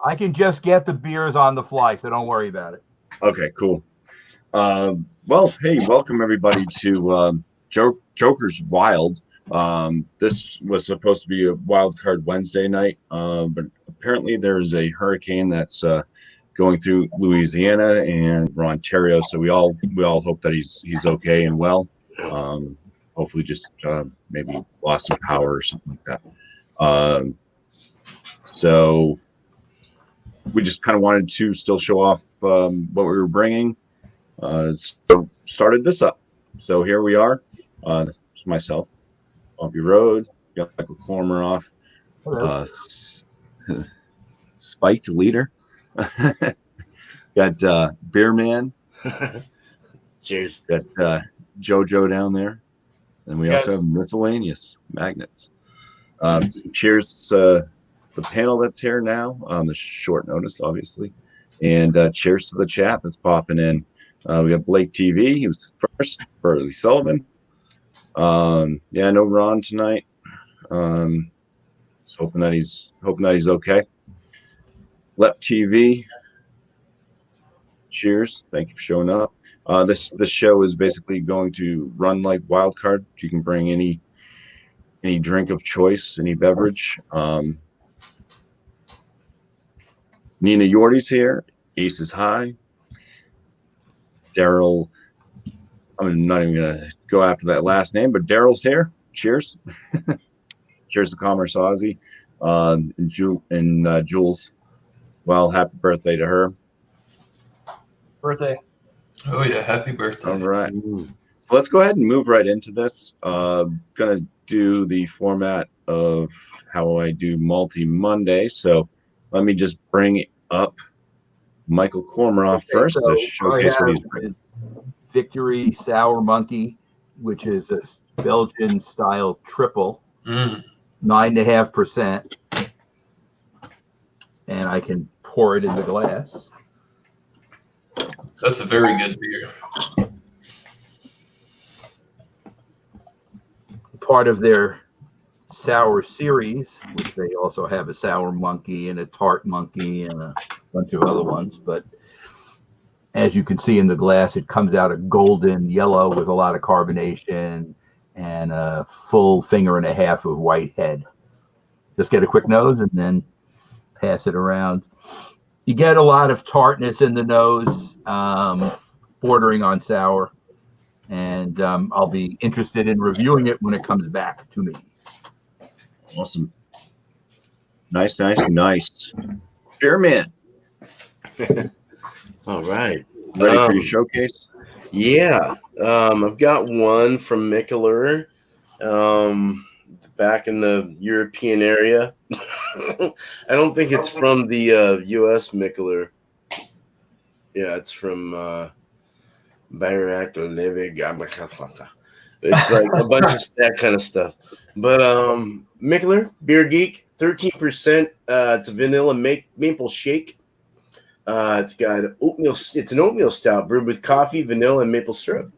I can just get the beers on the fly, so don't worry about it. Okay, cool. Well, hey, welcome everybody to Joker's Wild. This was supposed to be a wild card Wednesday night, but apparently there is a hurricane that's going through Louisiana and Ontario. So we all hope that he's okay and well. Hopefully, just maybe lost some power or something like that. So we just kind of wanted to still show off what we were bringing. So started this up. So here we are. It's myself, Bumpy Road, got Michael Kormeroff, Spiked Leader, got Beer Man. Cheers. Got JoJo down there, and we also have miscellaneous magnets. So cheers to the panel that's here now on the short notice, obviously, and cheers to the chat that's popping in. We got Blake TV. He was first. Burley Sullivan. No Ron tonight. Just hoping that he's okay. Lep TV. Cheers. Thank you for showing up. This show is basically going to run like wild card. You can bring any drink of choice, any beverage. Nina Yordy's here. Ace is high. Daryl, I'm not even gonna go after that last name, but Daryl's here. Cheers. Cheers to Commerce Aussie. And Jules. Well, happy birthday to her. Birthday. Oh yeah, happy birthday. All right. So let's go ahead and move right into this. Gonna do the format of how I do Multi Monday. So let me just bring up Michael Kormeroff first to showcase what he's bringing. Victory Sour Monkey, which is a Belgian style triple, 9.5%, and I can pour it in the glass. That's a very good beer. Part of their sour series, which they also have a sour monkey and a tart monkey and a bunch of other ones. But as you can see in the glass, it comes out a golden yellow with a lot of carbonation and a full finger and a half of white head. Just get a quick nose and then pass it around. You get a lot of tartness in the nose, bordering on sour. And I'll be interested in reviewing it when it comes back to me. Awesome. Nice. Beer Man. All right. Ready for your showcase? Yeah. I've got one from Mikkeller, back in the European area. I don't think it's from the U.S. Mikkeller. Yeah, it's from Bayrak Livig. It's like a bunch of that kind of stuff. But Mikkeller, Beer Geek, 13%. It's a vanilla maple shake. It's got oatmeal. It's an oatmeal stout brewed with coffee, vanilla, and maple syrup.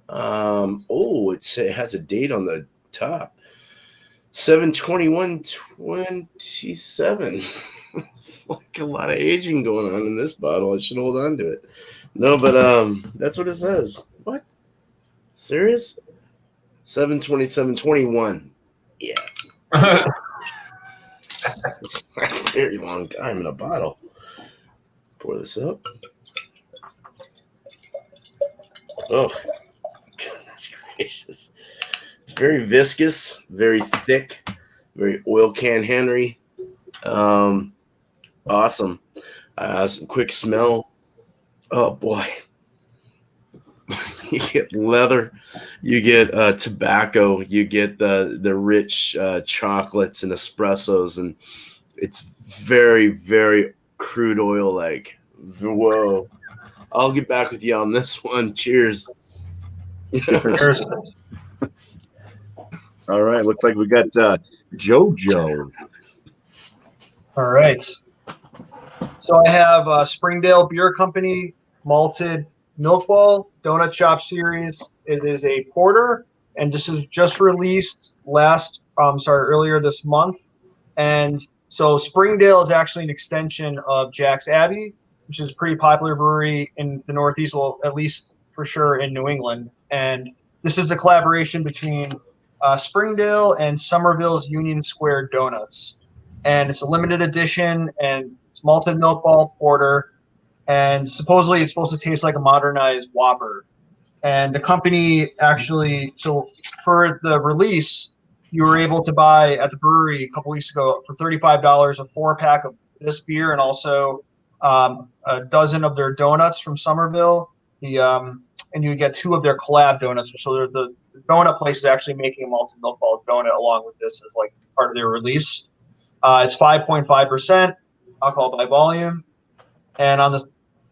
It has a date on the top. 7/21/27. It's like a lot of aging going on in this bottle. I should hold on to it. No, but that's what it says. What? Serious? 7/27/21. Yeah. Very long time in a bottle. Pour this up. Oh, goodness gracious. It's very viscous, very thick, very oil can Henry. Awesome. Some quick smell. Oh, boy. You get leather. You get tobacco. You get the rich chocolates and espressos. And it's very, very crude oil like. Whoa. I'll get back with you on this one. Cheers. Cheers. All right. Looks like we got JoJo. All right. So I have Springdale Beer Company malted Milk Ball Donut Shop Series. It is a porter, and this is just released earlier this month. And So Springdale is actually an extension of Jack's Abbey, which is a pretty popular brewery in the Northeast, well, at least for sure in New England. And this is a collaboration between Springdale and Somerville's Union Square Donuts. And it's a limited edition, and it's malted milk ball porter. And supposedly it's supposed to taste like a modernized Whopper. And the company actually, so for the release, you were able to buy at the brewery a couple weeks ago for $35 a 4-pack of this beer, and also a dozen of their donuts from Somerville. And you get 2 of their collab donuts. So the donut place is actually making a malted milk ball donut along with this as like part of their release. It's 5.5% alcohol by volume, and on the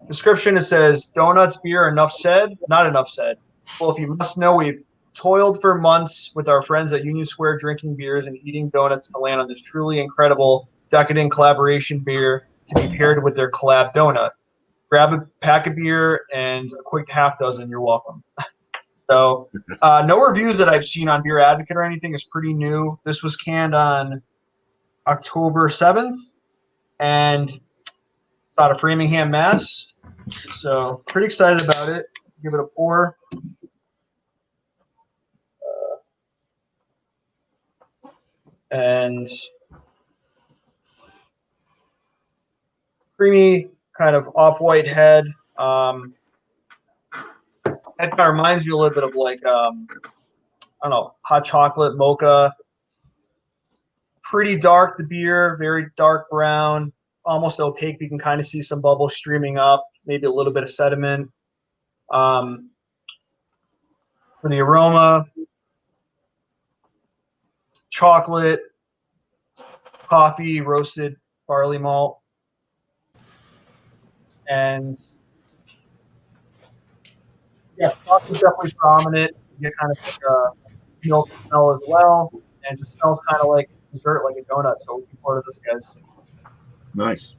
description it says, "Donuts, beer, enough said, not enough said. Well, if you must know, we've toiled for months with our friends at Union Square, drinking beers and eating donuts to land on this truly incredible, decadent collaboration beer to be paired with their collab donut. Grab a pack of beer and a quick half dozen. You're welcome." So, no reviews that I've seen on Beer Advocate or anything. Is pretty new. This was canned on October 7th, and it's out of Framingham, Mass. So, pretty excited about it. Give it a pour. And creamy, kind of off-white head. It kind of reminds me a little bit of like, I don't know, hot chocolate, mocha. Pretty dark, the beer, very dark brown, almost opaque. You can kind of see some bubbles streaming up, maybe a little bit of sediment. For the aroma, chocolate, coffee, roasted barley malt, and yeah, chocolate's definitely prominent. You get kind of like a milk smell as well, and it just smells kind of like dessert, like a donut. So looking forward to this, guys. Nice.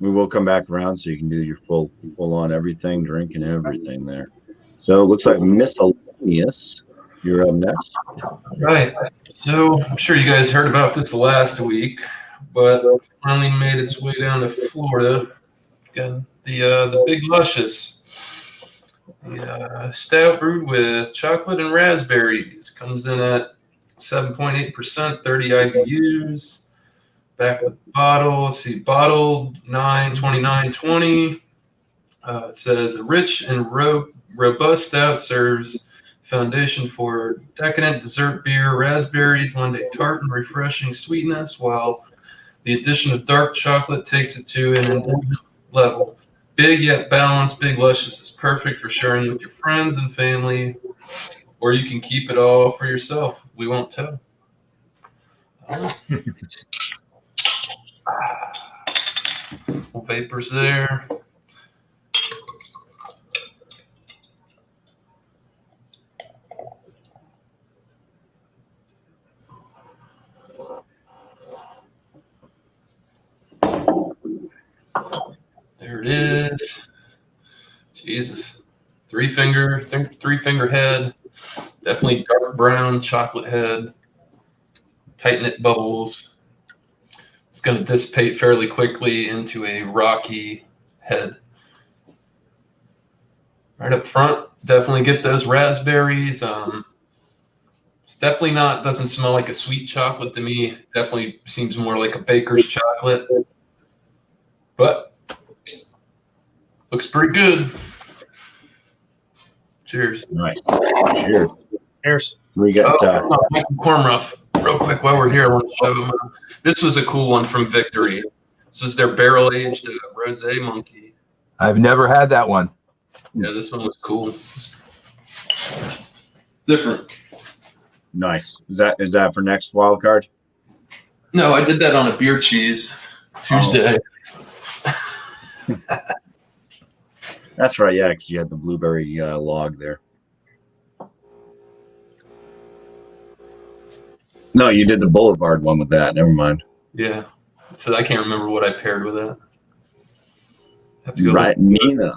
We will come back around so you can do your full on everything, drink and everything there. So it looks like Miscellaneous. You're up next. Right. So I'm sure you guys heard about this last week, but finally made its way down to Florida. Got the Big Luscious. The stout brewed with chocolate and raspberries. Comes in at 7.8%, 30 IBUs. Back of the bottle. Let's see, bottled 9/29/20. It says a rich and robust stout serves foundation for decadent dessert beer. Raspberries lend a tart and refreshing sweetness, while the addition of dark chocolate takes it to an indulgent level. Big yet balanced, Big Luscious is perfect for sharing with your friends and family, or you can keep it all for yourself. We won't tell. Little vapors there. There it is. Jesus. Three finger head. Definitely dark brown chocolate head. Tight knit bubbles. It's going to dissipate fairly quickly into a rocky head. Right up front, definitely get those raspberries. It's definitely doesn't smell like a sweet chocolate to me. Definitely seems more like a baker's chocolate. But looks pretty good. Cheers. Nice. Cheers. Cheers. We got Michael Cornruff. Real quick, while we're here, I want to show them. This was a cool one from Victory. This was their barrel-aged rosé monkey. I've never had that one. Yeah, this one was cool. Different. nice. Is that for next wild card? No, I did that on a beer cheese Tuesday. That's right. Yeah, because you had the blueberry log there. No, you did the Boulevard one with that. Never mind. Yeah. So I can't remember what I paired with that. Have to go Right, Nina.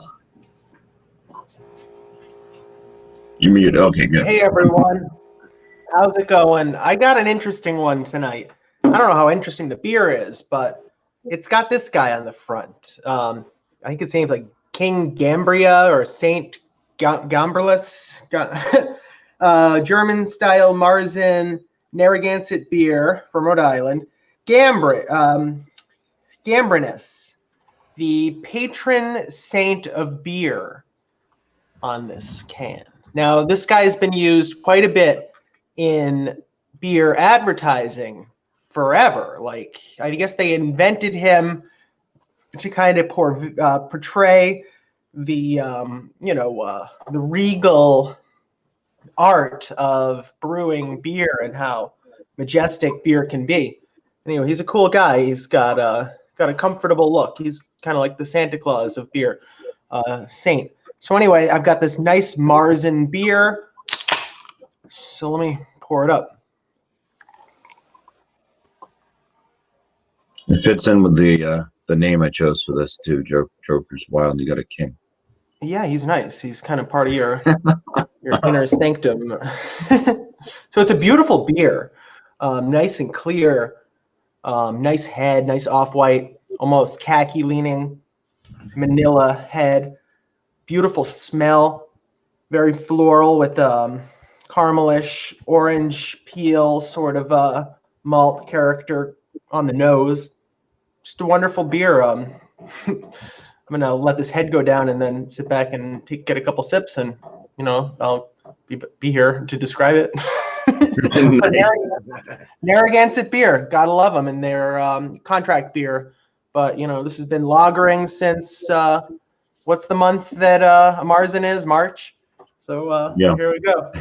You muted. Okay, good. Hey everyone, how's it going? I got an interesting one tonight. I don't know how interesting the beer is, but it's got this guy on the front. I think it's named like King Gambria or Saint Gamberlus, German style Marzen Narragansett beer from Rhode Island. Gambrinus, the patron saint of beer, on this can. Now, this guy's been used quite a bit in beer advertising forever. Like, I guess they invented him to kind of portray the the regal art of brewing beer and how majestic beer can be. Anyway, he's a cool guy. He's got a comfortable look. He's kind of like the Santa Claus of beer, saint. So anyway, I've got this nice Marzen beer. So let me pour it up. It fits in with the name I chose for this too. Joker's Wild. You got a king. Yeah, he's nice. He's kind of part of your inner sanctum. So it's a beautiful beer, nice and clear, nice head, nice off-white, almost khaki leaning, manila head. Beautiful smell, very floral with caramelish, orange peel, sort of malt character on the nose. Just a wonderful beer. I'm gonna let this head go down and then sit back and get a couple sips, and I'll be here to describe it. Narragansett beer, gotta love them, and they're contract beer. But this has been lagering since. What's the month that a Marzen is? March. So Here we go.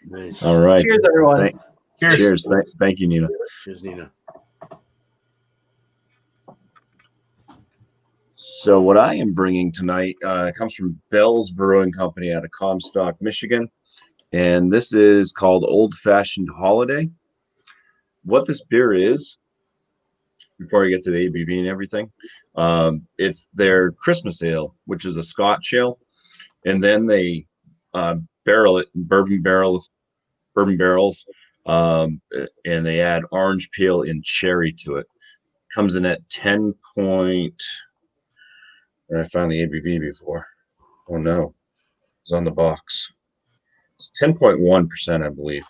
Nice. All right. Cheers, everyone. Cheers. Thank you, Nina. Cheers, Nina. So what I am bringing tonight comes from Bell's Brewing Company out of Comstock, Michigan. And this is called Old Fashioned Holiday. What this beer is, before I get to the ABV and everything, it's their Christmas ale, which is a Scotch ale. And then they barrel it in bourbon barrels, and they add orange peel and cherry to it. Comes in at 10 point. I found the ABV before. Oh no, it's on the box. It's 10.1%, I believe.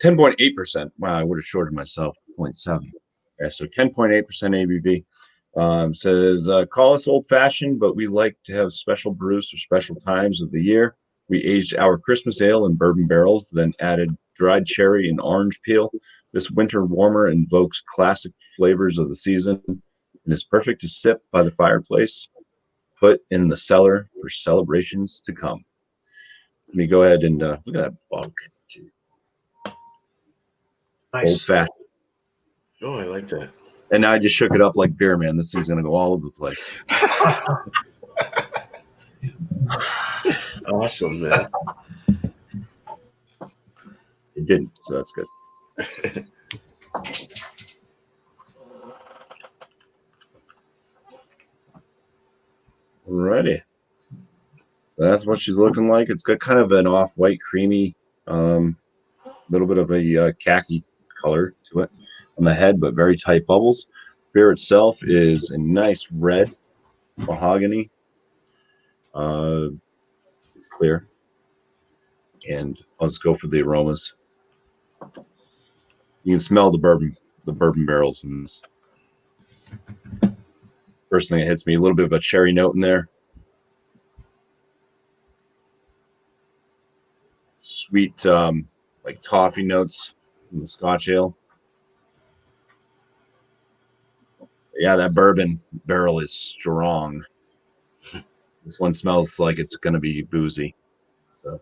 10.8%. Wow, I would have shorted myself. 0.7. Yeah, so 10.8% ABV. Says, call us old fashioned, but we like to have special brews for special times of the year. We aged our Christmas ale in bourbon barrels, then added dried cherry and orange peel. This winter warmer invokes classic flavors of the season and is perfect to sip by the fireplace, put in the cellar for celebrations to come. Let me go ahead and look at that bug. Nice. Old fashioned. Oh, I like that. And now I just shook it up like beer, man. This thing's going to go all over the place. Awesome, man. It didn't, so that's good. Alrighty. That's what she's looking like. It's got kind of an off-white, creamy, little bit of a khaki color to it on the head, but very tight bubbles. Beer itself is a nice red mahogany. It's clear. And let's go for the aromas. You can smell the bourbon barrels in this. First thing that hits me, a little bit of a cherry note in there. Sweet, like toffee notes in the Scotch ale. Yeah, that bourbon barrel is strong. This one smells like it's going to be boozy. So,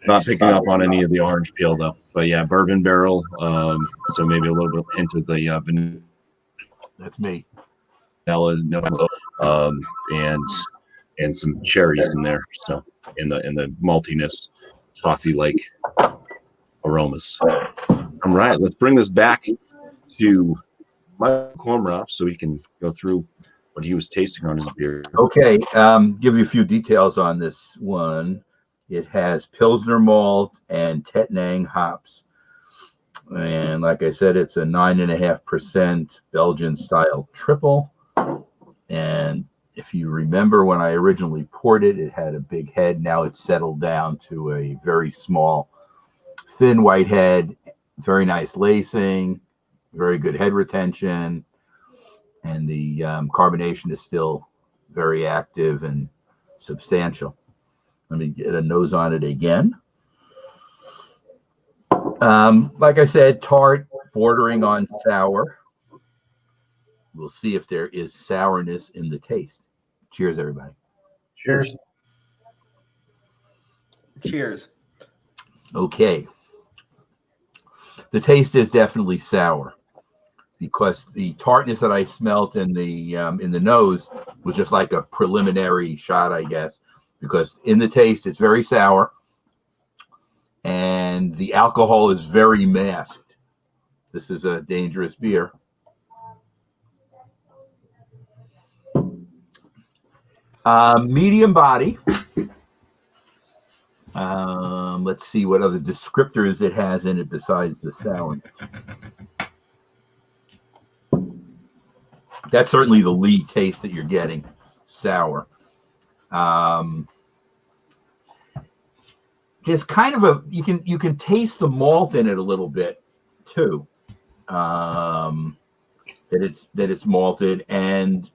not picking up on any of the orange peel though. But yeah, bourbon barrel. So maybe a little bit hint of the vanilla. That's me. And some cherries in there. So in the maltiness, toffee-like aromas. All right, let's bring this back to Michael Kormroff so he can go through what he was tasting on his beer. Okay, give you a few details on this one. It has Pilsner malt and Tettnang hops. And like I said, it's a 9.5% Belgian style triple. And if you remember when I originally poured it, it had a big head. Now it's settled down to a very small, thin white head, very nice lacing, very good head retention. And the carbonation is still very active and substantial. Let me get a nose on it again. Like I said, tart, bordering on sour. We'll see if there is sourness in the taste. Cheers, everybody. Cheers. Cheers. Okay. The taste is definitely sour because the tartness that I smelt in the nose was just like a preliminary shot, I guess, because in the taste it's very sour and the alcohol is very masked. This is a dangerous beer. Medium body. Let's see what other descriptors it has in it besides the sour. That's certainly the lead taste that you're getting, sour. There's kind of you can taste the malt in it a little bit too. That it's malted, and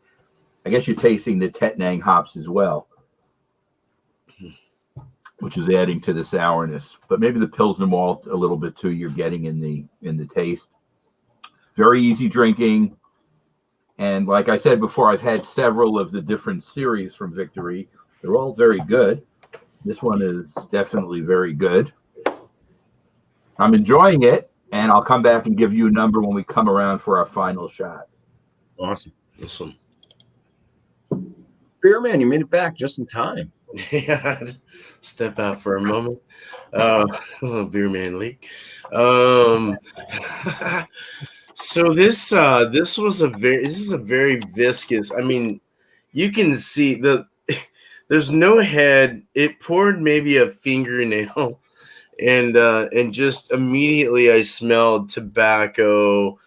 I guess you're tasting the Tettnang hops as well, which is adding to the sourness. But maybe the Pilsner malt a little bit too. You're getting in the taste. Very easy drinking, and like I said before, I've had several of the different series from Victory. They're all very good. This one is definitely very good. I'm enjoying it, and I'll come back and give you a number when we come around for our final shot. Awesome. Awesome. Beer man, you made it back just in time. Yeah, step out for a moment. Beer man leak. So this is a very viscous. I mean, you can see there's no head. It poured maybe a fingernail, and just immediately I smelled tobacco,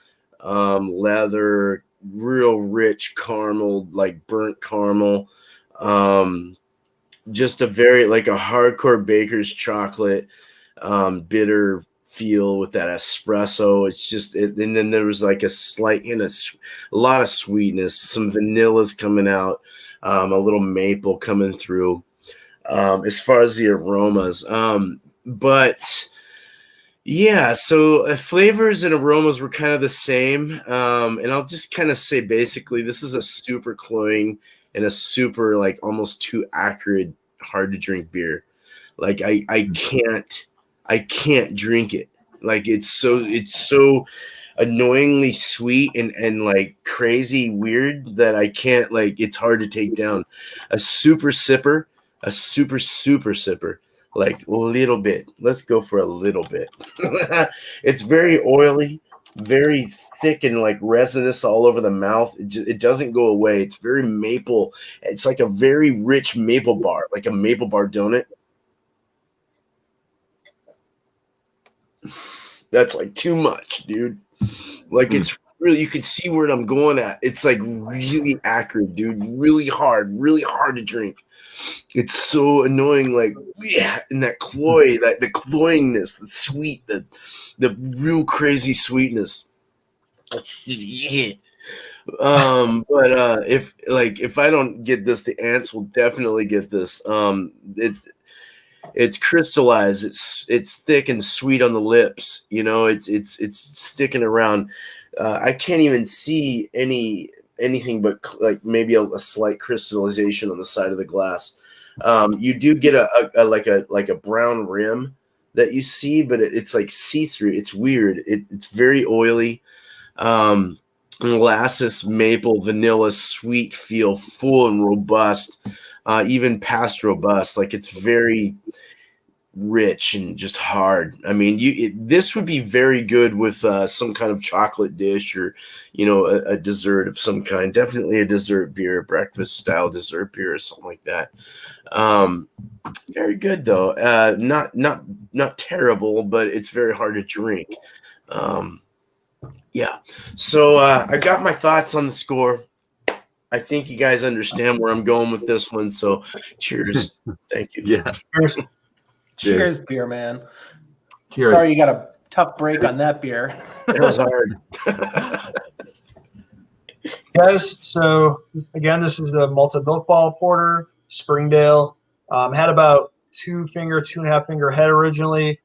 leather, real rich caramel, like burnt caramel. Just a very like a hardcore baker's chocolate, bitter feel with that espresso. It's just and then there was like a slight a lot of sweetness, some vanilla's coming out, a little maple coming through, as far as the aromas. But yeah, so flavors and aromas were kind of the same. And I'll just kind of say basically this is a super cloying and a super like almost too acrid, hard to drink beer. Like I can't drink it. Like it's so annoyingly sweet and like crazy weird that I can't, like, it's hard to take down. A super sipper, like a little bit. Let's go for a little bit. It's very oily, very thick and like resinous all over the mouth. It doesn't go away. It's very maple. It's like a very rich maple bar, like a maple bar donut. That's like too much, dude. Like it's really, you can see where I'm going at. It's like really acrid, dude. Really hard to drink. It's so annoying, like, yeah, and that cloy, that the cloyingness, the sweet, the real crazy sweetness. Yeah. But if I don't get this, the ants will definitely get this. It's crystallized. It's thick and sweet on the lips. You know, it's sticking around. I can't even see anything but like maybe a slight crystallization on the side of the glass. You do get a brown rim that you see, but it's like see-through. It's weird. It's very oily. Molasses, maple, vanilla, sweet feel, full and robust, even past robust. Like it's very rich and just hard. I mean, this would be very good with some kind of chocolate dish or, a dessert of some kind. Definitely a dessert beer, breakfast style dessert beer or something like that. Very good though. Not terrible, but it's very hard to drink. Yeah. So I got my thoughts on the score. I think you guys understand where I'm going with this one. So cheers. Thank you. Yeah. Cheers. Cheers, beer man. Cheers. Sorry you got a tough break on that beer. That was hard. Guys, so again, this is the malted milk ball porter, Springdale. Had about 2.5 finger head originally.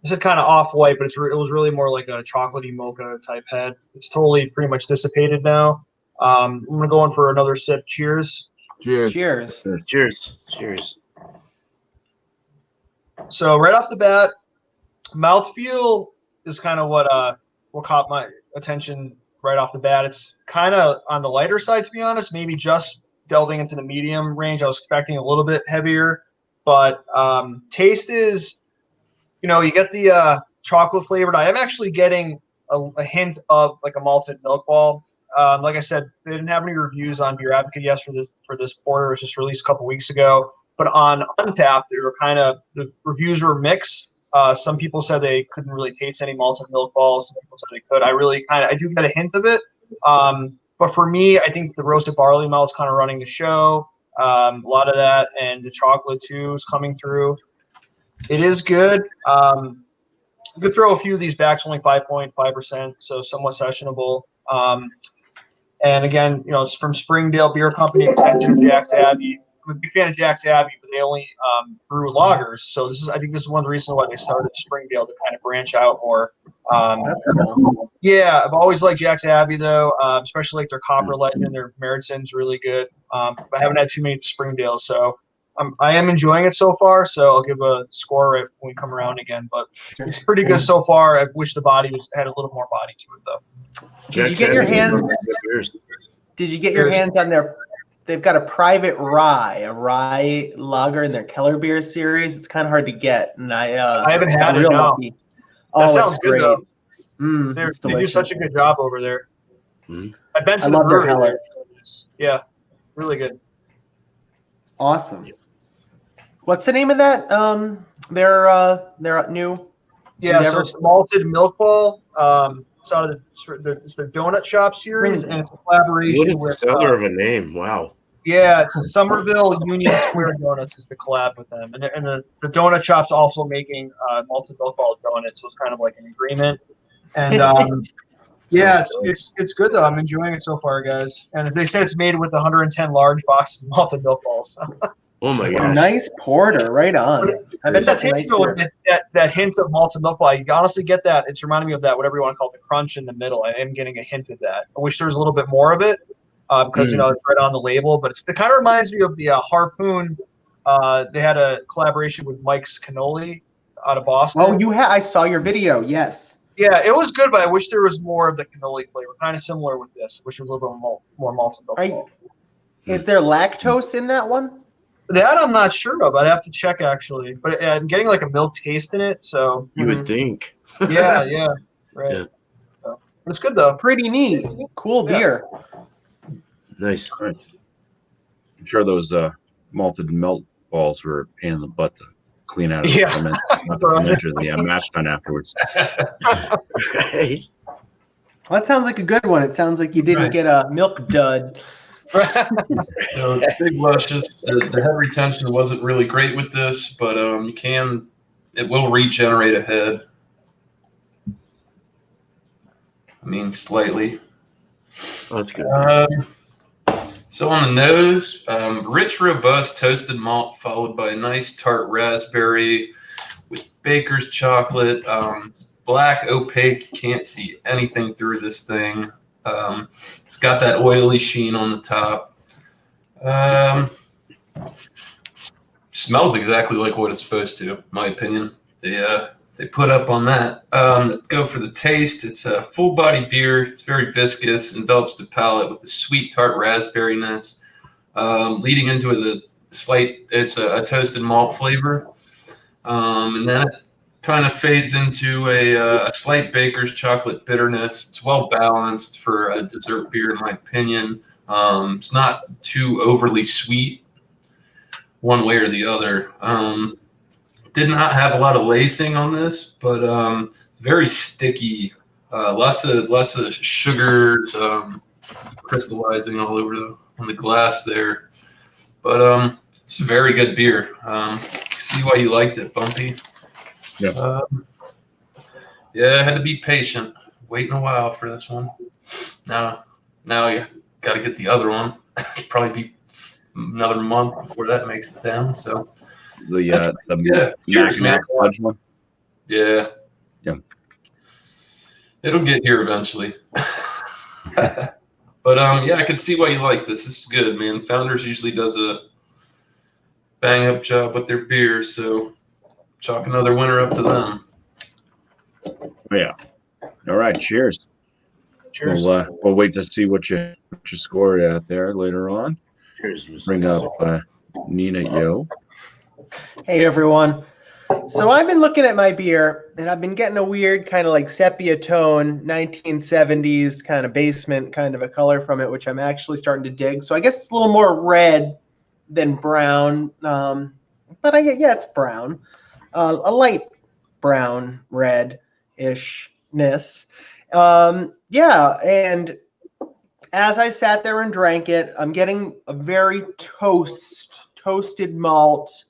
This is kind of off white, but it was really more like a chocolatey mocha type head. It's totally pretty much dissipated now. I'm gonna go in for another sip. Cheers. Cheers. Cheers. Cheers. Cheers. So right off the bat, mouthfeel is kind of what caught my attention right off the bat. It's kind of on the lighter side, to be honest. Maybe just delving into the medium range. I was expecting a little bit heavier, but taste is, you get the chocolate flavored. I am actually getting a hint of like a malted milk ball. Like I said, they didn't have any reviews on Beer Advocate yet for this porter. It was just released a couple weeks ago. But on Untappd, the reviews were mixed. Some people said they couldn't really taste any malted milk balls. Some people said they could. I do get a hint of it. But for me, I think the roasted barley malt's kind of running the show. A lot of that, and the chocolate too is coming through. It is good. You could throw a few of these back. It's only 5.5%, so somewhat sessionable. And again, it's from Springdale Beer Company, extension of Jack's Abbey. I'm a big fan of Jack's Abbey, but they only brew lagers. So I think this is one of the reasons why they started Springdale, to kind of branch out more. That's cool. Yeah, I've always liked Jack's Abbey though, especially like their Copper Legend. Their Meridson's really good. I haven't had too many Springdale, so I am enjoying it so far. So I'll give a score right when we come around again. But it's pretty good so far. I wish the body had a little more body to it though. Did you get your hands? Did you get your hands on their? They've got a private a rye lager in their Keller Beer series. It's kind of hard to get, and I haven't had it. Real No. lucky. That Oh, sounds it's good great. though. It's They do delicious. such a good job over there. Mm-hmm. I've been to I the love their brewery Heller. there. Yeah, really good. Awesome. What's the name of that? Their new. Yeah, so Endeavor? it's the malted milk ball. It's out of it's their donut shop series, and it's a collaboration What a with. seller of a name. Wow. Yeah, it's Somerville Union Square Donuts is the collab with them, and the donut shop's also making malted milk ball donuts, so it's kind of like an agreement. And yeah, it's good though. I'm enjoying it so far, guys. And if they say it's made with 110 large boxes of malted milk balls, Oh my gosh. Nice porter, right on. I bet that that's a tastes nice though, beer. that hint of malted milk ball. You honestly get that. It's reminding me of that, whatever you want to call it, the crunch in the middle. I am getting a hint of that. I wish there was a little bit more of it because it's right on the label. But it kind of reminds me of the Harpoon. They had a collaboration with Mike's Cannoli out of Boston. Oh, I saw your video. Yes. Yeah, it was good, but I wish there was more of the cannoli flavor. Kind of similar with this, which was a little bit more malted milk ball. Is there lactose in that one? That I'm not sure of. I'd have to check actually. But I'm getting like a milk taste in it, so You would think. yeah, right. Yeah. So, but it's good though. Pretty neat. Cool Yeah. beer. Nice. I'm sure those malted milk balls were a pain in the butt to clean out of Yeah. the mash tun afterwards. Right. Well, that sounds like a good one. It sounds like you didn't Right. get a milk dud. So big luscious. The head retention wasn't really great with this, but it will regenerate a head. I mean, slightly. Oh, that's good. So on the nose, rich, robust toasted malt, followed by a nice tart raspberry with baker's chocolate. Black, opaque. You can't see anything through this thing. It's got that oily sheen on the top. Smells exactly like what it's supposed to, in my opinion. They put up on that. Go for the taste. It's a full body beer. It's very viscous, envelops the palate with the sweet tart raspberryness, leading into it's a toasted malt flavor. And then it kind of fades into a slight baker's chocolate bitterness. It's well balanced for a dessert beer, in my opinion. It's not too overly sweet one way or the other. Did not have a lot of lacing on this, but very sticky Lots of sugars crystallizing all over on the glass there. But it's a very good beer. See why you liked it, BuMpY. Yeah. Yeah, I had to be patient, waiting a while for this one. Now you got to get the other one. Probably be another month before that makes it down. So The cheers, man. Mac Fudge one. Yeah. Yeah. It'll get here eventually. But yeah, I can see why you like this. This is good, man. Founders usually does a bang up job with their beer, so chalk another winner up to them. Yeah. All right. Cheers. Cheers. We'll wait to see what you scored at there later on. Cheers, Mr. Bring up Nina Yo. Hey everyone. So I've been looking at my beer and I've been getting a weird kind of like sepia tone, 1970s kind of basement kind of a color from it, which I'm actually starting to dig. So I guess it's a little more red than brown. But it's brown. A light brown red-ishness. And as I sat there and drank it, I'm getting a very toasted malt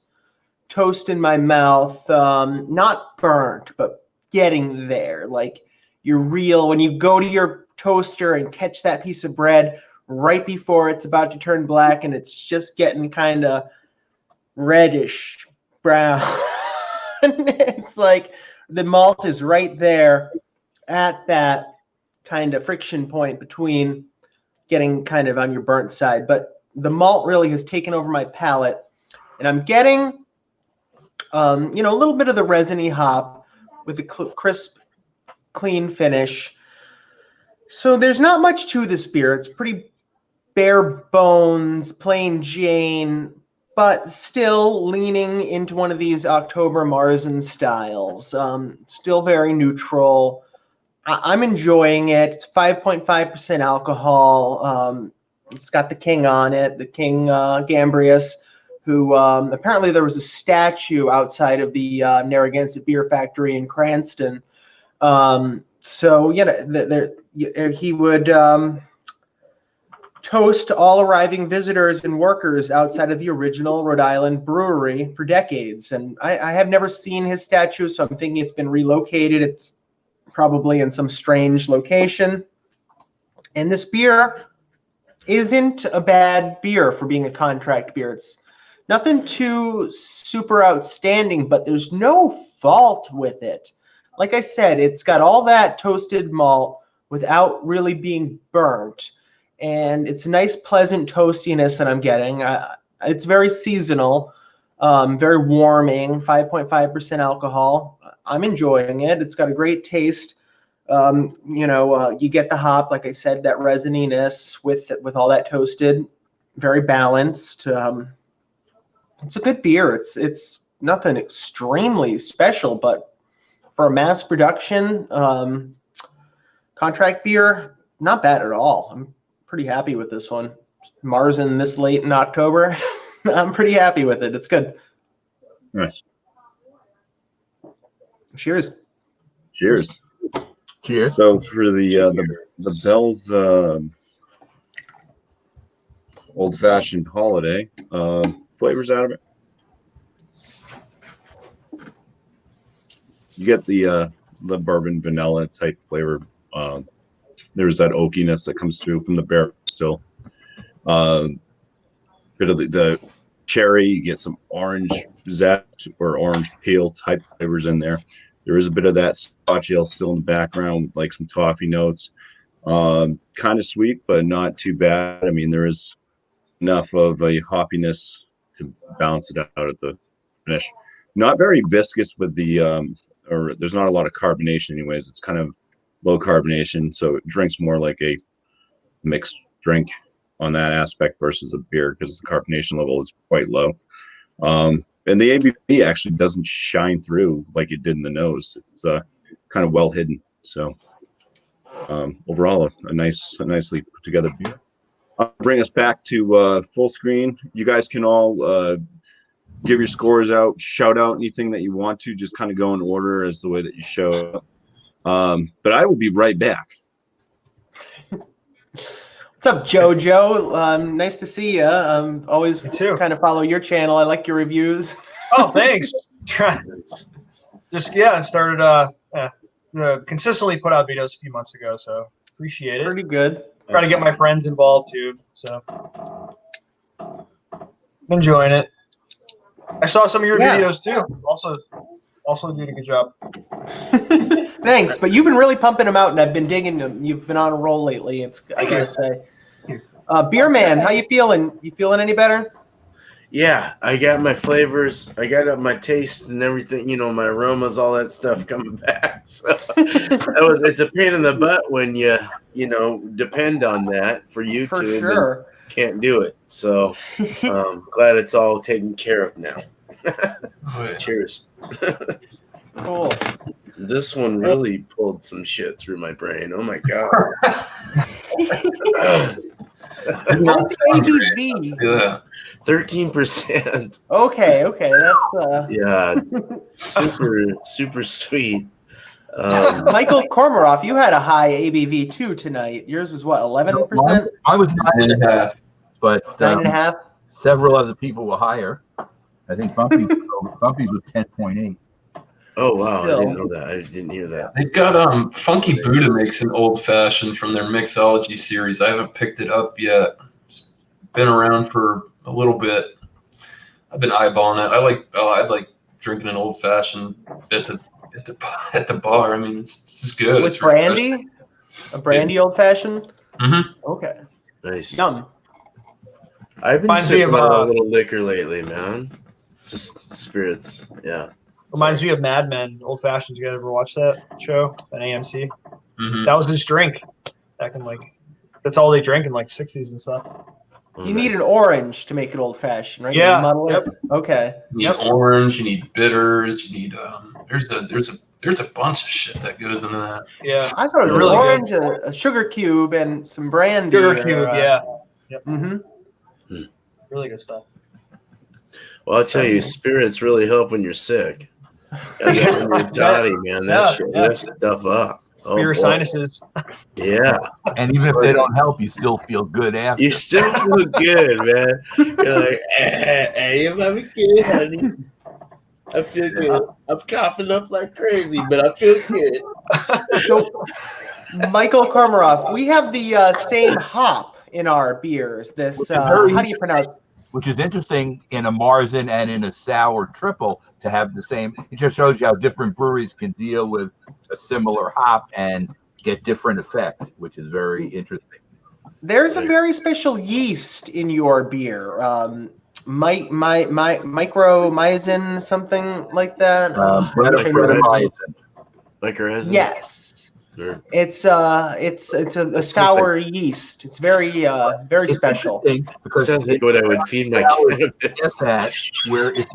toast in my mouth, not burnt, but getting there. Like you're real when you go to your toaster and catch that piece of bread right before it's about to turn black and it's just getting kind of reddish brown. It's like the malt is right there at that kind of friction point between getting kind of on your burnt side. But the malt really has taken over my palate and I'm getting a little bit of the resiny hop with the crisp, clean finish. So there's not much to this beer. It's pretty bare bones, plain Jane, but still leaning into one of these October Marzen styles. Still very neutral. I'm enjoying it. It's 5.5% alcohol. It's got the king on it, the King Gambrius, who apparently there was a statue outside of the Narragansett Beer Factory in Cranston. He would toast all arriving visitors and workers outside of the original Rhode Island brewery for decades. And I have never seen his statue, so I'm thinking it's been relocated. It's probably in some strange location. And this beer isn't a bad beer for being a contract beer. It's nothing too super outstanding, but there's no fault with it. Like I said, it's got all that toasted malt without really being burnt. And it's a nice, pleasant toastiness that I'm getting. It's very seasonal, very warming, 5.5% alcohol. I'm enjoying it. It's got a great taste. You get the hop, like I said, that resininess with all that toasted, very balanced. It's a good beer. It's nothing extremely special, but for a mass production contract beer, not bad at all. I'm pretty happy with this one. Marzen this late in October. I'm pretty happy with it. It's good. Nice. Cheers. Cheers. Cheers. So for the Bell's old fashioned holiday, flavors out of it. You get the bourbon vanilla type flavor. There's that oakiness that comes through from the beer still. Bit of the cherry, you get some orange zest or orange peel type flavors in there. There is a bit of that Scotch ale still in the background, like some toffee notes. Kind of sweet, but not too bad. I mean, there is enough of a hoppiness to balance it out at the finish. Not very viscous with the, or there's not a lot of carbonation anyways. It's kind of low carbonation, so it drinks more like a mixed drink on that aspect versus a beer because the carbonation level is quite low. And the ABV actually doesn't shine through like it did in the nose. It's kind of well hidden. So overall, a nicely put together beer. I'll bring us back to full screen. You guys can all give your scores out, shout out anything that you want to. Just kind of go in order as the way that you show up. But I will be right back. What's up, JoJo? Nice to see you. Always You too. kind of follow your channel. I like your reviews. Oh, thanks. I started consistently put out videos a few months ago, so appreciate it. Pretty good. Trying to get my friends involved too, so enjoying it. I saw some of your videos too. Also did a good job. Thanks, but you've been really pumping them out, and I've been digging them. You've been on a roll lately. I gotta say. Beer Man, how you feeling? You feeling any better? Yeah, I got my flavors. I got my taste and everything. My aromas, all that stuff coming back. So it's a pain in the butt when you depend on that for YouTube. For sure. Can't do it. So glad it's all taken care of now. Cheers. Cool. This one really pulled some shit through my brain. Oh my god. What's ABV? Yeah. 13%. Okay, that's super sweet. Michael Kormaroff, you had a high ABV too tonight. Yours was what, 11%? I was 9.5, but 9.5. several other people were higher. I think BuMpY was 10.8. Oh wow, Still. I didn't know that. I didn't hear that. They've got Funky Buddha makes an old fashioned from their mixology series. I haven't picked it up yet. It's been around for a little bit. I've been eyeballing it. I like drinking an old fashioned at the bar. I mean, it's just good. With it's brandy? refreshing. A brandy old fashioned? Mm-hmm. Okay. Nice. Yum. I've been Reminds me sipping of, on a little liquor lately, man. Just spirits. Yeah. Reminds me of Mad Men, Old Fashions. You guys ever watch that show on AMC? Mm-hmm. That was his drink back in that's all they drank in 60s and stuff. You need an orange to make it old fashioned, right? Yeah, You muddle it? yep. Okay. You need orange. You need bitters. You need there's a bunch of shit that goes into that. Yeah. I thought it was Really an good. orange, a sugar cube, and some brandy. Sugar cube, yeah. Yep. Mm-hmm. Really good stuff. Well, I'll tell you, spirits really help when you're sick. And then when you're dotty, man, that shit lifts stuff up. For your sinuses. Yeah. And even if they don't help, you still feel good after. You still feel good, man. You're like, hey, I'm having good, honey. I feel good. I'm coughing up like crazy, but I feel good. So, Michael Kormaroff, we have the same hop in our beers. This, how do you pronounce it? Which is interesting in a Marzen and in a sour triple to have the same. It just shows you how different breweries can deal with a similar hop and get different effect, which is very interesting. There's a very special yeast in your beer. Micro-myzin, something like that. Micro-myzin? Yes. Sure. It's a sour yeast. It's very special. Because sounds like what I would feed my cannabis. Where if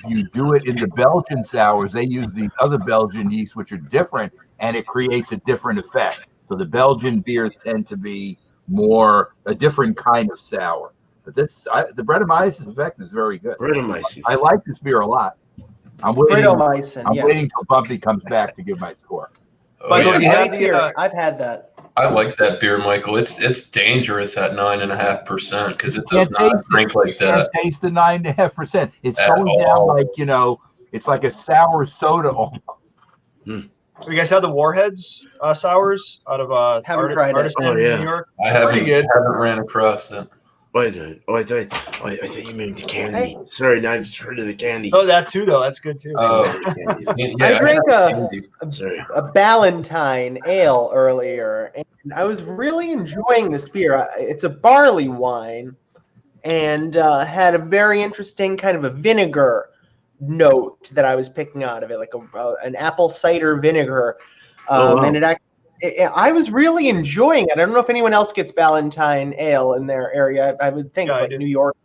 you do it in the Belgian sours, they use the other Belgian yeast, which are different, and it creates a different effect. So the Belgian beers tend to be more a different kind of sour. But the BuMpY-isms effect is very good. BuMpY-isms. I like this beer a lot. I'm waiting till BuMpY comes back to give my score. Michael, you have I've had that. I like that beer, Michael. It's dangerous at 9.5% because it does not drink like that. Can't taste the 9.5%. It's going down like it's like a sour soda. You guys have the Warheads sours out of Artisan, New York? I haven't ran across it. Wait, I thought you meant the candy. Sorry, now I've just heard of the candy. Oh, that too, though. That's good too. I drank a Ballantine ale earlier, and I was really enjoying this beer. It's a barley wine, and had a very interesting kind of a vinegar note that I was picking out of it, like an apple cider vinegar, and it actually. I was really enjoying it. I don't know if anyone else gets Ballantine ale in their area. I would think New York.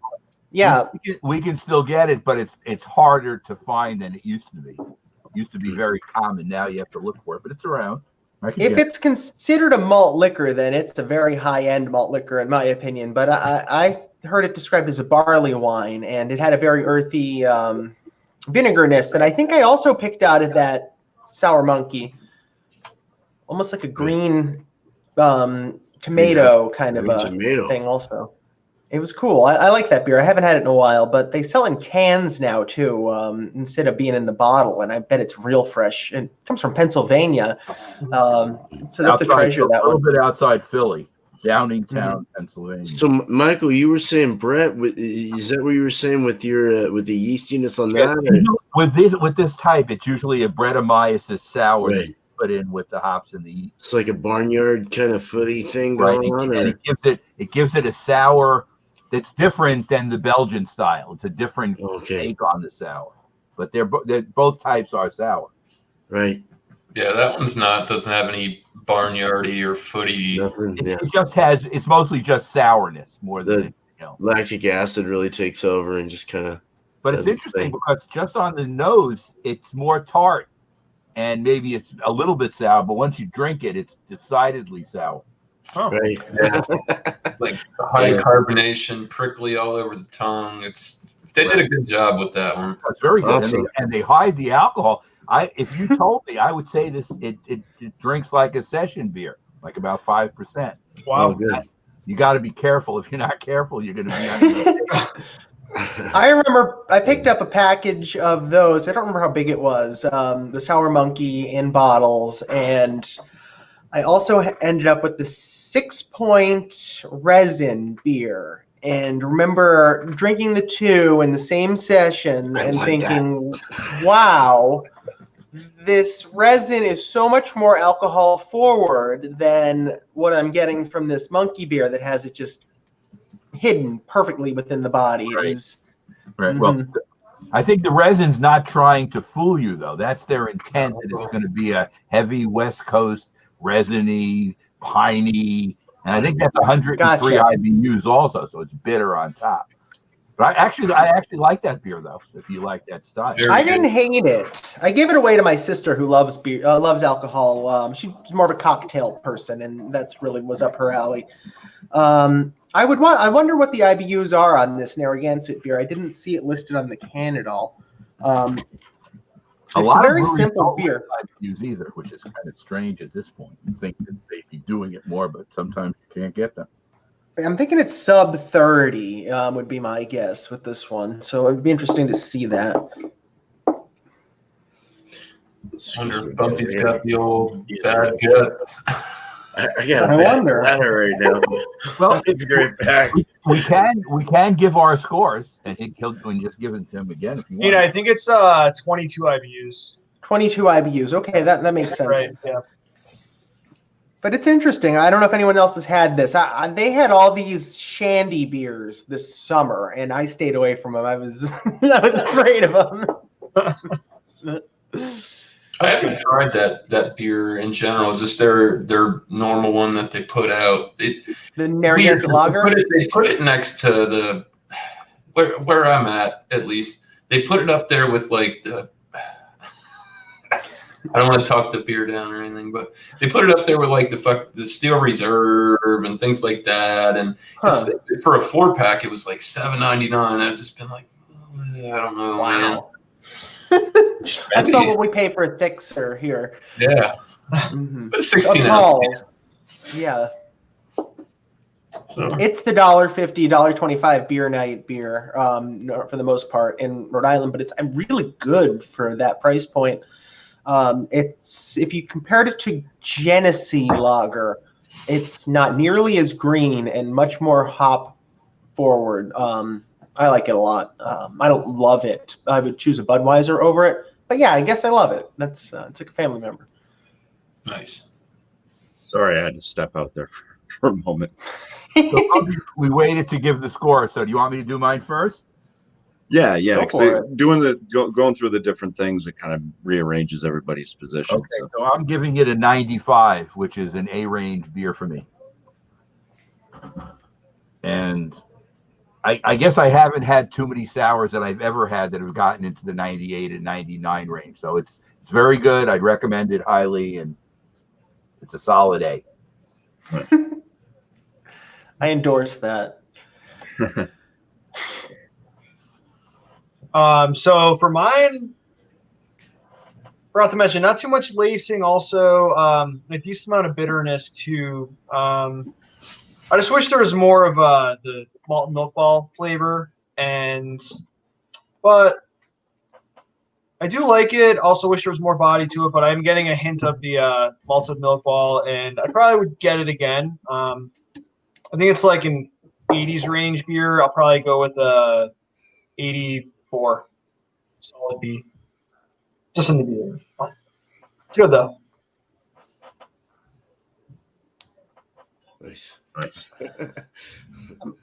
Yeah, we can still get it, but it's harder to find than it used to be. It used to be very common. Now you have to look for it, but it's around. If it's considered a malt liquor, then it's a very high-end malt liquor, in my opinion. But I heard it described as a barley wine, and it had a very earthy vinegarness. And I think I also picked out of that Sour Monkey. almost like a green tomato kind of Green a tomato. thing. Also, it was cool. I like that beer. I haven't had it in a while, but they sell in cans now too, instead of being in the bottle. And I bet it's real fresh. It comes from Pennsylvania, so that's a treasure. That a little one. bit outside Philly, Downingtown, Mm-hmm. Pennsylvania. So, Michael, you were saying, Brett, is that what you were saying with your with the yeastiness on that? With this type, it's usually a Brettanomyces sour that Right. you put in with the hops and the yeast. It's like a barnyard kind of footy thing Right, going on. and it gives it a sour that's different than the Belgian style. It's a different take on the sour, but they're both types are sour. Right. Yeah, that one's doesn't have any barnyardy or footy. It's mostly just sourness more than anything else. Lactic acid really takes over and just kind of. But it's interesting because just on the nose, it's more tart, and maybe it's a little bit sour. But once you drink it, it's decidedly sour. Oh. Right. Yeah. Like high carbonation, prickly all over the tongue. They did a good job with that one. That's very good, Awesome. and they hide the alcohol. If you told me, I would say this. It drinks like a session beer, like about 5%. Wow. Oh, good. You got to be careful. If you're not careful, you're going to be. I remember I picked up a package of those. I don't remember how big it was. The Sour Monkey in bottles, and I also ended up with the 6-point resin beer. And remember drinking the two in the same session and thinking, wow, this resin is so much more alcohol forward than what I'm getting from this monkey beer that has it just hidden perfectly within the body. Right. Well, I think the resin's not trying to fool you, though. That's their intent, that it's going to be a heavy West Coast, resiny, piney, and I think that's 103 IBUs also, so it's bitter on top. But I actually like that beer, though, if you like that style. I didn't hate it. I gave it away to my sister who loves beer, loves alcohol. She's more of a cocktail person, and that's really was up her alley. I wonder what the IBUs are on this Narragansett beer. I didn't see it listed on the can at all. It's a very simple beer. IBUs either, which is kind of strange at this point. You think that they'd be doing it more, but sometimes you can't get them. I'm thinking it's sub 30 would be my guess with this one. So it'd be interesting to see that. Wonder if BuMpY's got the old bad guts. I got a bad ladder right now. Well, if you're right back, we can give our scores, and he'll just give it to him again if you want. I think it's 22 IBUs. 22 IBUs. Okay, that makes sense. Right. Yeah. But it's interesting. I don't know if anyone else has had this. They had all these shandy beers this summer, and I stayed away from them. I was afraid of them. I haven't tried that beer in general. Just their normal one that they put out. The Narragansett Lager. They put it next to the where I'm at least. They put it up there with like the. I don't want to talk the beer down or anything, but they put it up there with like the Steel Reserve and things like that. And for a 4-pack, it was like $7.99. I've just been like, I don't know. Wow. That's about what we pay for a 6er here. Yeah. Mm-hmm. But 16 ounces. Yeah. So. It's the $1.50, $1.25 beer night beer for the most part in Rhode Island, but it's really good for that price point. It's if you compared it to Genesee Lager, it's not nearly as green and much more hop forward. I like it a lot. I don't love it. I would choose a Budweiser over it, but yeah, I guess I love it. That's it's like a family member. Nice. Sorry, I had to step out there for a moment. So we waited to give the score. So do you want me to do mine first? Yeah. Going through the different things, it kind of rearranges everybody's position. Okay, so I'm giving it a 95, which is an A range beer for me. And I guess I haven't had too many sours that I've ever had that have gotten into the 98 and 99 range. So it's very good. I'd recommend it highly, and it's a solid A. Right. I endorse that. So for mine, forgot to mention, not too much lacing. Also, a decent amount of bitterness too. I just wish there was more of the malt milk ball flavor, but I do like it. Also, wish there was more body to it, but I'm getting a hint of the malted milk ball, and I probably would get it again. I think it's like an 80s range beer. I'll probably go with 84. Solid B. Just in the beer. It's good though. Nice.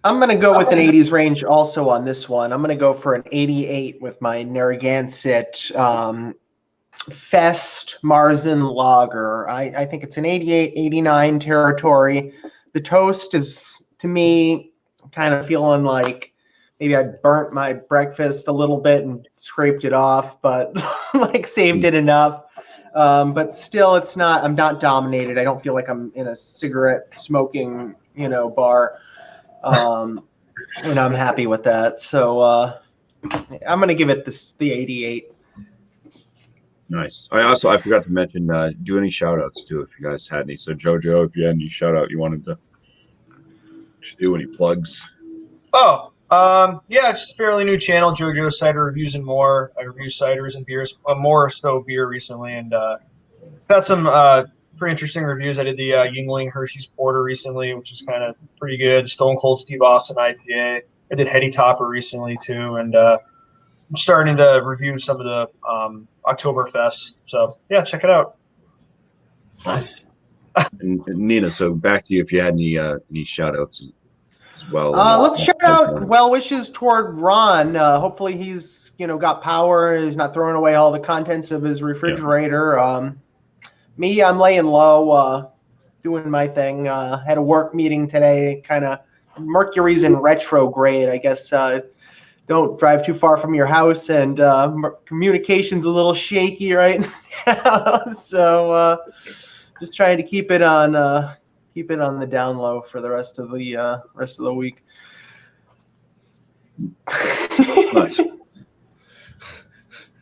I'm going to go with an 80s range also on this one. I'm going to go for an 88 with my Narragansett Fest Marzen Lager. I think it's an 88, 89 territory. The toast is, to me, kind of feeling like maybe I burnt my breakfast a little bit and scraped it off, but like saved it enough. But still, I'm not dominated. I don't feel like I'm in a cigarette smoking, bar. And I'm happy with that. So I'm going to give it the 88. Nice. I forgot to mention, do any shout outs too, if you guys had any. So Jojo, if you had any shout out you wanted to do, any plugs? Oh, yeah, it's a fairly new channel, JoJo Cider Reviews and More. I review ciders and beers, more so beer recently, and had some pretty interesting reviews. I did the Yingling Hershey's Porter recently, which is kind of pretty good. Stone Cold Steve Austin IPA. I did Heady Topper recently too, and I'm starting to review some of the Oktoberfest. So yeah, check it out. Nice. And Nina, so back to you if you had any shout outs as well. Let's shout out well wishes toward Ron. Hopefully he's got power. He's not throwing away all the contents of his refrigerator. Yeah. Me, I'm laying low, doing my thing. Had a work meeting today. Kind of Mercury's in retrograde. I guess don't drive too far from your house, and communication's a little shaky right now. So just trying to keep it on the down low for the rest of the week. Nice.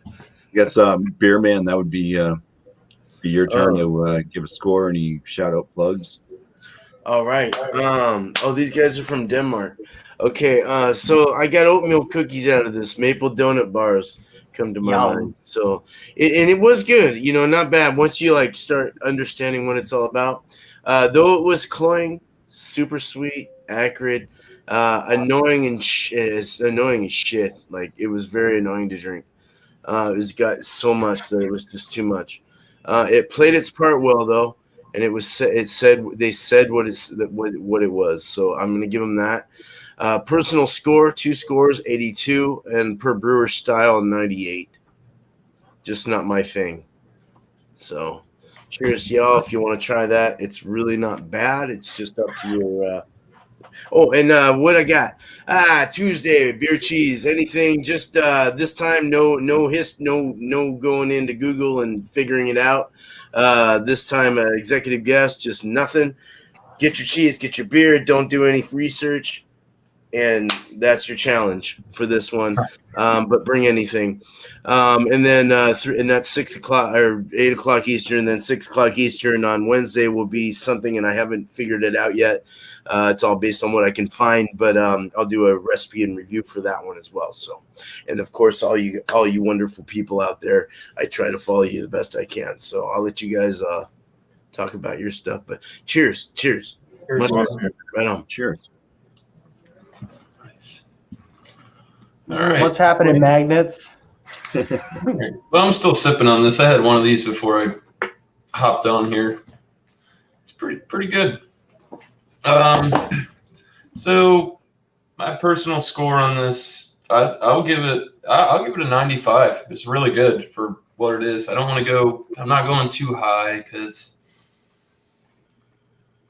I guess Beer Man, that would be your turn to give a score. Any shout out plugs? All right. These guys are from Denmark. Okay, so I got oatmeal cookies out of this. Maple donut bars come to my mind. So it was good, not bad once you start understanding what it's all about. Though it was cloying, super sweet, acrid, annoying annoying as shit. Like, it was very annoying to drink. It's got so much that it was just too much. It played its part well though, and they said what it was. So I'm gonna give them that. Personal score, 2 scores, 82, and per brewer style, 98. Just not my thing. So cheers to y'all if you want to try that. It's really not bad. It's just up to your what I got? Tuesday, beer cheese, anything. Just this time, no going into Google and figuring it out. This time, executive guest, just nothing. Get your cheese, get your beer. Don't do any research, and that's your challenge for this one. But bring anything. And then and that's 6 o'clock or 8 o'clock Eastern, and then 6 o'clock Eastern on Wednesday will be something, and I haven't figured it out yet. It's all based on what I can find, but I'll do a recipe and review for that one as well. So, and of course, all you wonderful people out there, I try to follow you the best I can. So I'll let you guys talk about your stuff. But cheers. Much right on. Cheers. All right. What's happening, Magnets? Well, I'm still sipping on this. I had one of these before I hopped on here. It's pretty good. So my personal score on this, I'll give it a 95. It's really good for what it is. I'm not going too high because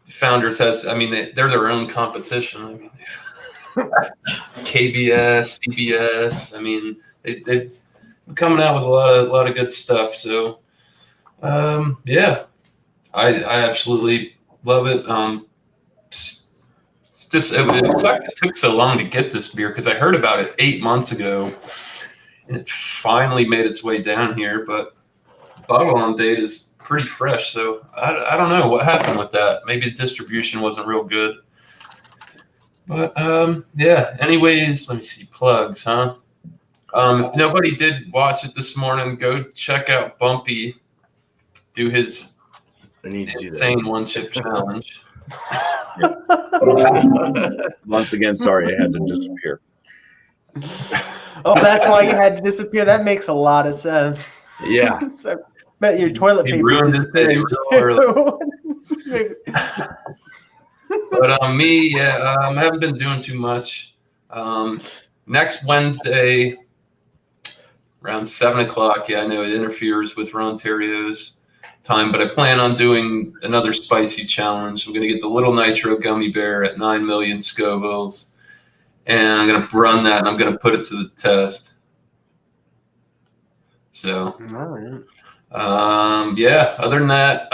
Founders they're their own competition. KBS, CBS. They've been coming out with a lot of good stuff. So, yeah, I absolutely love it. It took so long to get this beer because I heard about it 8 months ago, and it finally made its way down here. But bottle on date is pretty fresh. So I don't know what happened with that. Maybe the distribution wasn't real good. But yeah. Anyways, let me see, plugs, huh? If nobody did watch it this morning, go check out BuMpY do his I need to do that. insane one chip challenge. Once again, sorry, I had to disappear. Oh, that's why you had to disappear. That makes a lot of sense. Yeah. So, bet your toilet He paper ruined his day disappearing real too. But me, yeah, I haven't been doing too much. Next Wednesday, around 7 o'clock. Yeah, I know it interferes with Rontario's time, but I plan on doing another spicy challenge. I'm going to get the Little Nitro Gummy Bear at 9 million Scovilles, and I'm going to run that, and I'm going to put it to the test. So, yeah, other than that,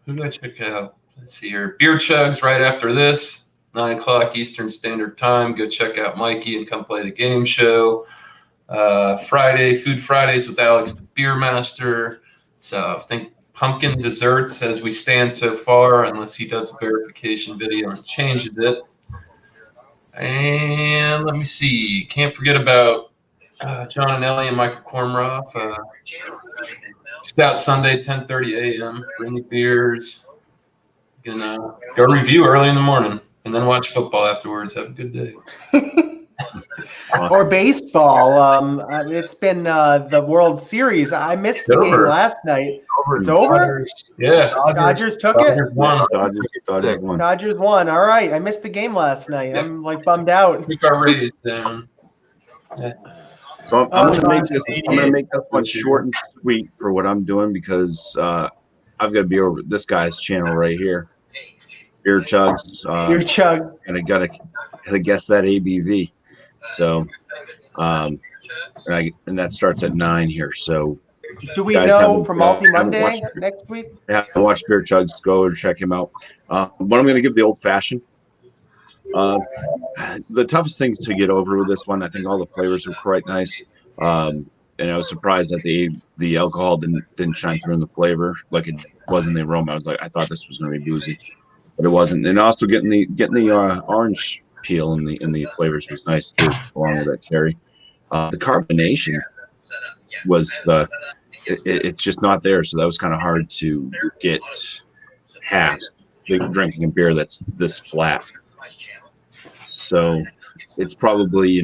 who do I check out? Let's see here. Beer Chugs right after this, 9 o'clock Eastern Standard Time. Go check out Mikey and come play the game show. Friday, Food Fridays with Alex, the Beer Master. So I think pumpkin desserts as we stand so far, unless he does a verification video and changes it. And let me see. Can't forget about John and Ellie and Michael Kormroff. Stout Sunday, 10:30 a.m. Bring your beers. You can go review early in the morning and then watch football afterwards. Have a good day. Or baseball. It's been the World Series. I missed the game last night. It's over? Yeah. Dodgers took it? Dodgers won. Dodgers won. Dodgers won. All right. I missed the game last night. Yeah. I'm like bummed out. Took our Rays down. Yeah. So I'm going to make this. I'm going to make this one short and sweet for what I'm doing because I've got to be over this guy's channel right here. Beer Chugs. Your chug. And I gotta guess that ABV. So, and that starts at 9 here. So, Do we guys know haven't- for Multi haven't Monday watched- next week? yeah, watch Beer Chugs. Go and check him out. What I'm going to give the old fashioned. The toughest thing to get over with this one, I think all the flavors are quite nice. And I was surprised that the alcohol didn't shine through in the flavor like it was in the aroma. I thought this was going to be boozy, but it wasn't. And also getting the orange peel in the flavors was nice too, along with that cherry. The carbonation was it's just not there, so that was kind of hard to get past drinking a beer that's this flat. So it's probably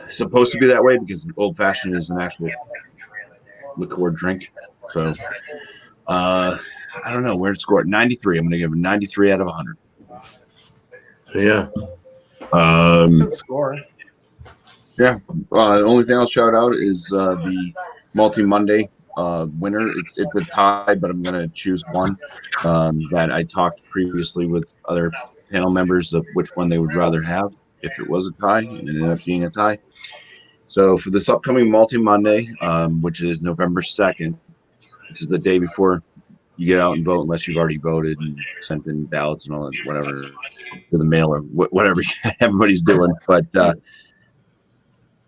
supposed to be that way because old fashioned is an actual liqueur drink. So I don't know where to score it. 93. I'm going to give it 93 out of 100. Yeah. Good score. Yeah. The only thing I'll shout out is the Multi Monday winner. It's a tie, but I'm going to choose one that I talked previously with other panel members of which one they would rather have if it was a tie. It ended up being a tie. So for this upcoming Multi Monday, which is November 2nd, which is the day before you get out and vote, unless you've already voted and sent in ballots and all that, whatever, to the mail or whatever everybody's doing. But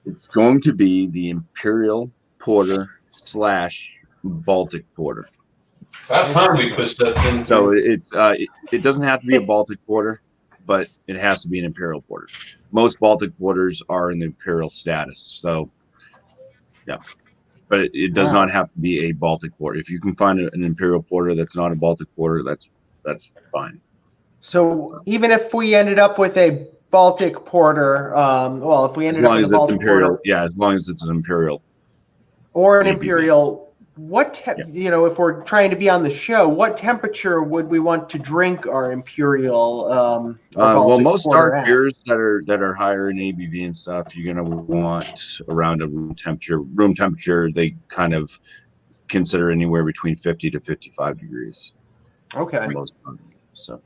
it's going to be the Imperial Porter / Baltic Porter. About time we pushed that thing. So it doesn't have to be a Baltic Porter, but it has to be an Imperial Porter. Most Baltic Porters are in the Imperial status. So, yeah. But it does not have to be a Baltic Porter. If you can find an Imperial Porter that's not a Baltic Porter, that's fine. So even if we ended up with a Baltic Porter, if we ended up with a Baltic Imperial, Porter, yeah, as long as it's an Imperial or an ABV. Imperial, if we're trying to be on the show, what temperature would we want to drink our Imperial? Or Baltic most Porter dark at? beers that are higher in ABV and stuff, you're gonna want around a room temperature. Room temperature, they kind of consider anywhere between 50 to 55 degrees. Okay. So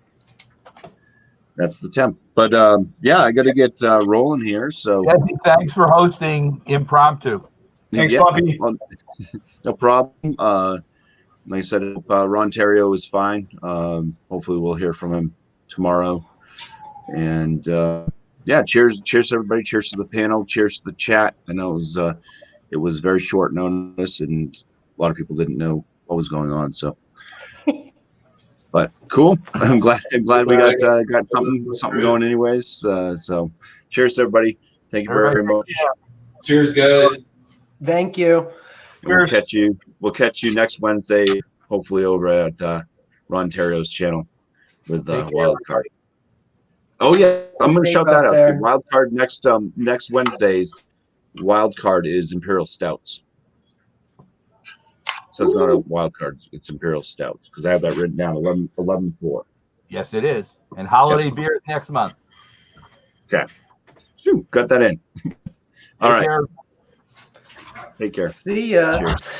that's the temp. But yeah, I got to get rolling here. So Jesse, thanks for hosting Impromptu. Thanks, yeah, Bobby. well, no problem. Like I said, Rontario is fine. Hopefully we'll hear from him tomorrow. And yeah, cheers everybody. Cheers to the panel. Cheers to the chat. I know it was very short notice, and a lot of people didn't know what was going on. So, but cool. I'm glad we got something going anyways. So, cheers everybody. Thank you very much. Cheers, guys. Thank you. And we'll catch you next Wednesday, hopefully over at Ron Terrio's channel with Wild Card. Oh yeah, I'm going to shout that out. The Wild Card next Wednesday's Wild Card is Imperial Stouts. So it's not a Wild Card; it's Imperial Stouts because I have that written down 11-4. Yes, it is. And holiday beer is next month. Okay, got that in. All right. Take care. See ya. Cheers.